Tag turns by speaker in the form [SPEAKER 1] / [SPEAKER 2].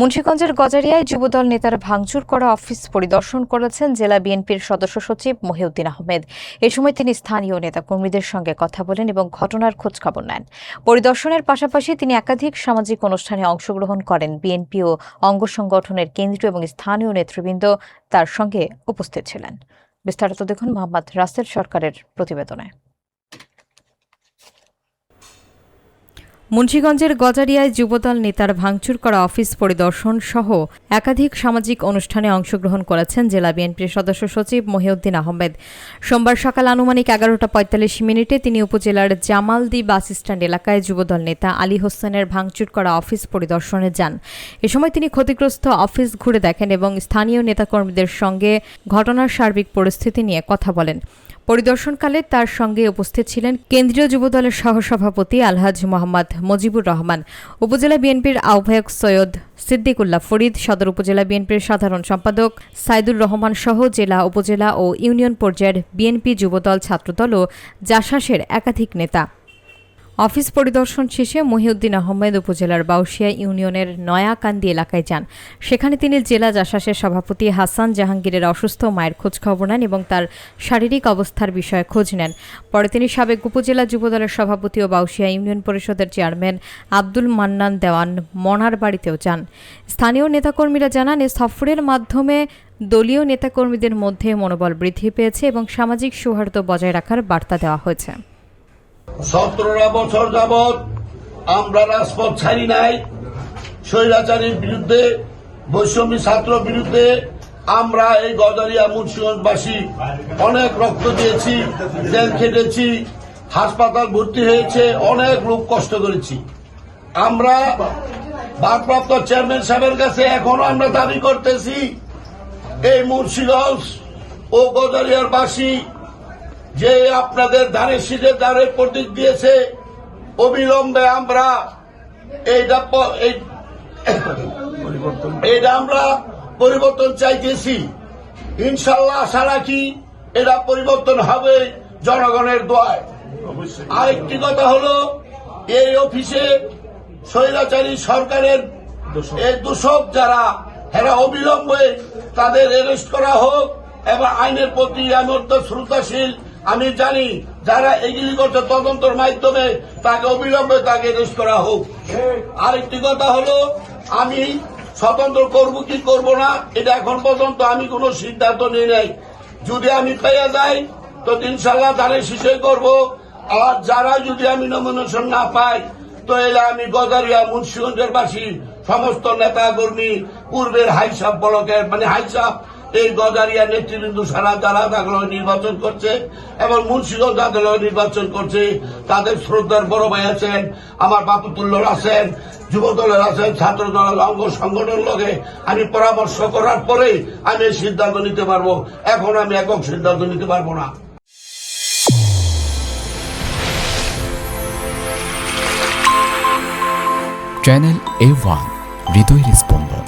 [SPEAKER 1] মুন্সিগঞ্জের গজারিয়ায় যুবদল নেতার ভাঙচুর করা অফিস পরিদর্শন করেছেন জেলা বিএনপির সদস্য সচিব মহিউদ্দিন আহমেদ। এ সময় তিনি স্থানীয় নেতাকর্মীদের সঙ্গে কথা বলেন এবং ঘটনার খোঁজখবর নেন। পরিদর্শনের পাশাপাশি তিনি একাধিক সামাজিক অনুষ্ঠানে অংশগ্রহণ করেন। বিএনপি ও অঙ্গ সংগঠনের কেন্দ্রীয় এবং স্থানীয় নেতৃবৃন্দ তার সঙ্গে উপস্থিত ছিলেন। বিস্তারিত দেখুন মোহাম্মদ রাসেল সরকারের প্রতিবেদনে। মুন্সিগঞ্জের গজারিয়ায় যুবদল নেতার ভাঙচুর করা অফিস পরিদর্শন সহ একাধিক সামাজিক অনুষ্ঠানে অংশগ্রহণ করেছেন জেলা বিএনপির সদস্য সচিব মহিউদ্দিন আহমেদ। সোমবার সকাল আনুমানিক 11:45 তিনি উপজেলার জামালদি বাস স্ট্যান্ড এলাকায় যুবদল নেতা আলী হোসেনের ভাঙচুর করা অফিস পরিদর্শনে যান। এ সময় তিনি ক্ষতিগ্রস্ত অফিস ঘুরে দেখেন এবং স্থানীয় নেতাকর্মীদের সঙ্গে ঘটনার সার্বিক পরিস্থিতি নিয়ে কথা বলেন। পরিদর্শনকালে তার সঙ্গে উপস্থিত ছিলেন কেন্দ্রীয় যুবদলের সহসভাপতি আলহাজ মোহাম্মদ মুজিবুর রহমান, উপজেলা বিএনপির আহ্বায়ক সৈয়দ সিদ্দিকুল্লাহ ফরিদ, সদর উপজেলা বিএনপির সাধারণ সম্পাদক সাইদুর রহমান সহ জেলা, উপজেলা ও ইউনিয়ন পর্যায়ের বিএনপি, যুবদল, ছাত্রদল ও জাসাসের একাধিক নেতা। অফিস পরিদর্শন শেষে মহিউদ্দিন আহমেদ উপজেলার বাউশিয়া ইউনিয়নের নয়াকান্দি এলাকায় যান। সেখানে তিনি জেলা জাসাসের সভাপতি হাসান জাহাঙ্গীরের অসুস্থ মায়ের খোঁজখবর নেন এবং তার শারীরিক অবস্থার বিষয়ে খোঁজ নেন। পরে তিনি সাবেক উপজেলা যুবদলের সভাপতি ও বাউশিয়া ইউনিয়ন পরিষদের চেয়ারম্যান আব্দুল মান্নান দেওয়ান মনার বাড়িতেও যান। স্থানীয় নেতাকর্মীরা জানান, এ সফরের মাধ্যমে দলীয় নেতাকর্মীদের মধ্যে মনোবল বৃদ্ধি পেয়েছে এবং সামাজিক সৌহার্দ্য বজায় রাখার বার্তা দেওয়া হয়েছে।
[SPEAKER 2] 17 বছর যাবৎ আমরা রাজপথ ছাড়ি নাই। স্বৈরাচারীর বিরুদ্ধে, বৈষম্যী ছাত্র বিরুদ্ধে আমরা এই গজারিয়া মুন্সিগঞ্জবাসী অনেক রক্ত দিয়েছি, জেল খেটেছি, হাসপাতাল ভর্তি হয়েছে, অনেক লোক কষ্ট করেছি। আমরা ভারপ্রাপ্ত চেয়ারম্যান সাহেবের কাছে এখনো আমরা দাবি করতেছি, এই মুন্সিগঞ্জ ও গজারিয়ার বাসী যে আপনাদের ধানের শীষের দ্বারে প্রতীক দিয়েছে, অবিলম্বে আমরা এইটা আমরা পরিবর্তন চাইতেছি। ইনশাল্লাহ আশা রাখি এটা পরিবর্তন হবে জনগণের দোয়ায়। আরেকটি কথা হলো, এই অফিসে স্বৈরাচারী সরকারের এই দূষক যারা, এরা অবিলম্বে তাদের অ্যারেস্ট করা হোক এবং আইনের প্রতি আমি অত্যন্ত শ্রদ্ধাশীল। আমি জানি যারা এগুলি করছে তদন্তের মাধ্যমে তাকে অবিলম্বে তাকে অ্যারেস্ট করা হোক। আরেকটি কথা হলো, আমি স্বতন্ত্র করব কি করব না এটা এখন পর্যন্ত আমি কোনো সিদ্ধান্ত নিই নাই। যদি আমি পেয়ে যাই তো ইনশাল্লাহ ধানের শীষে করব, আর যারা যদি আমি নমিনেশন না পাই তো এলে আমি গজারিয়া মুন্সিগঞ্জের বাসী সমস্ত নেতা কর্মী, পূর্বের হাইসাব ব্লকের হাইসাব এই গজারিয়া নেতৃবৃন্দ সারা যারা তাগুলো নির্বাচন করছে এবং মুন্সিগঞ্জ যাদের নির্বাচন করছে তাদের শ্রদ্ধার বড় ভাই আছেন, আমার বাপুতুল্লাহ আছেন, যুবদলের আছেন, ছাত্র দলের অঙ্গ সংগঠন লগে আমি পরামর্শ করার পরে আমি এই সিদ্ধান্ত নিতে পারবো। এখন আমি একক সিদ্ধান্ত নিতে পারবো না।
[SPEAKER 3] চ্যানেল A1 হৃদয়ের স্পন্দন।